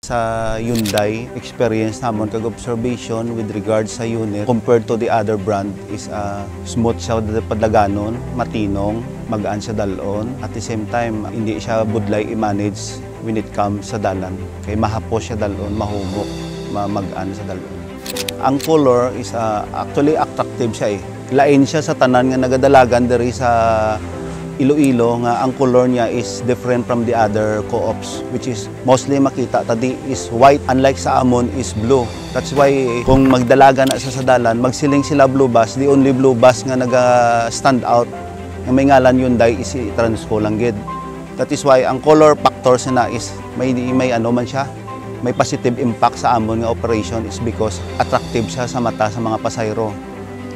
Sa Hyundai, experience namon kag observation with regards sa unit compared to the other brand is smooth siya padlaganon, matinong, magaan sa dalon. At the same time, hindi siya budlay i-manage when it comes sa dalan. Kay mahapos siya dalon, mahumok, magaan sa dalon. Ang color is actually attractive siya eh. Lain siya sa tanan nga nagadalagan diri sa Iloilo nga ang color niya is different from the other co-ops, which is mostly makita tadi is white, unlike sa amon is blue. That's why kung magdalaga na sa dalan, magsiling sila blue bus, the only blue bus nga naga-stand out nga may ngalan Hyundai is si Transco lang gid. That is why ang color factors na is may ano man siya, may positive impact sa amon nga operation is because attractive siya sa mata sa mga pasahero.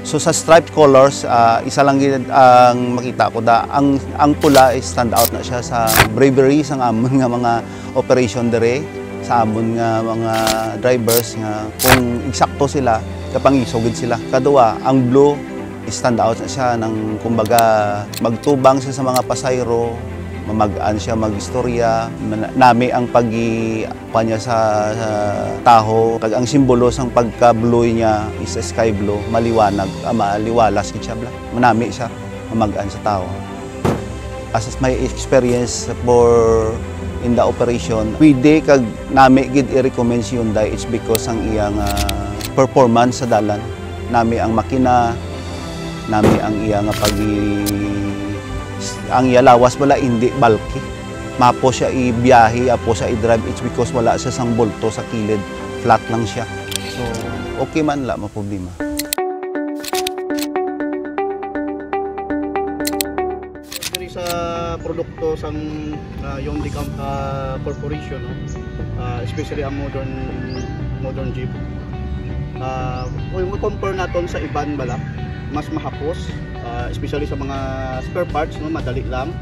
So sa striped colors, isa lang ang makita ko da ang pula is stand out na siya sa bravery sa amon nga mga operation dire, sa amon nga mga drivers nga kung eksakto sila kapangisogid sila. Kadua, ang blue is stand out na siya nang kumbaga magtubang siya sa mga pasahero, mamagaan siya magistorya, nami ang pag-ipa niya sa taho. Kag ang simbolo sang pagka-blue niya is sky blue, maliwanag, maliwalas siya bla. Manami siya, mamagaan sa tao. As my experience for in the operation, pwede kag nami gid i-recommend si Hyundai it's because ang iyang performance sa dalan. Nami ang makina, nami ang iyang ang lawas wala hindi bulky. Mapo siya ibiyahe, apo siya i-drive, it's because wala siya sang bolto sa kilid, flat lang siya. So, okay man la, maproblema. Diri sa produkto sang Hyundai Corporation, no? Especially ang modern Jeep. Kung compare naton sa iban bala, mas mahapos. Especially sa mga spare parts, no, madali lang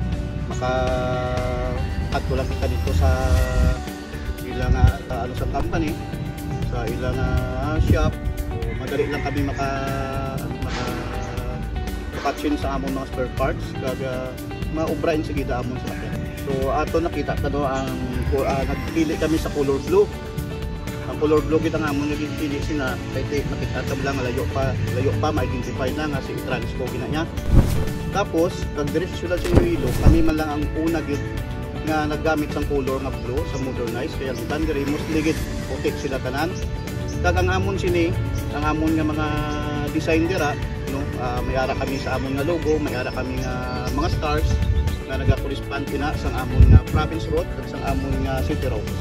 maka-add lang kita dito sa ilang ano sa company, sa ilang shop. So, madali lang kami maka-catchin sa among mga spare parts kag maubrain sa gida among sa akin. So ato nakita ta do ang nagpili kami sa color blue. Ang color blue kita nga among nagpili sina kay makita ta lang layo pa ma-identify na nga si Transco gina niya. Tapos kag diretso sila sa Iloilo, kami man lang ang una gid nga naggamit sang color nga blue sa modernize, kaya ang iban diri mostly gid puti sila tanan. Kag ang amon sini, ang amon nga mga design dira, no, may ara kami sa amon nga logo, may ara kami nga mga stars nga naga-correspond kina sang amon nga province road kag sang amon nga city roads.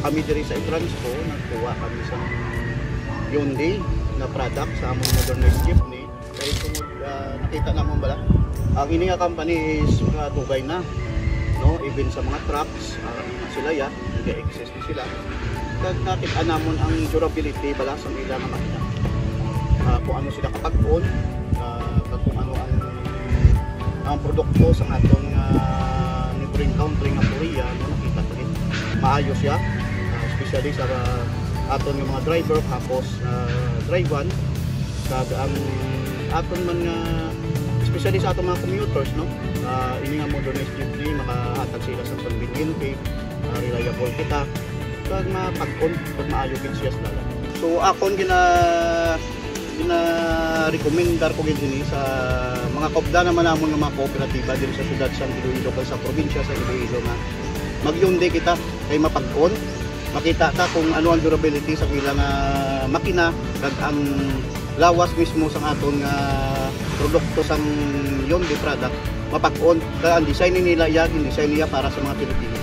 Kami diri sa Transco nagkuha kami sa Hyundai na product sa among modernized jeepney. Kaya sumod nakita namon bala ang ini nga company is dugay na, no, even sa mga trucks sila ya nag-exist na sila. Kag nakita namon ang durability bala sa ilang makina, kung ano sila kapag-on, kag kung ano ang produkto sa aton neighboring country nga Korea, no, nakita pa rin maayos siya. Especially sa aton ng mga driver tapos drive-on, kag ang aton man nga especially sa aton mga commuters, no, ini nga modernized jeepney makahatag sila sa conveniente, reliable kita kag mapag-on kag maayo gid siya sa dalan. So akon recommendar ko gid ini sa mga kaupda naman namon nga mga kooperatiba diri sa syudad sa Iloilo kag sa probinsya sa Iloilo nga mag-Hyundai kita kay mapag-on. Makita ta kung ano ang durability sa ilang makina kag ang lawas mismo sa aton nga produkto sang Hyundai product mapag-on. Kaya ang design nila yan, design niya para sa mga Pilipino.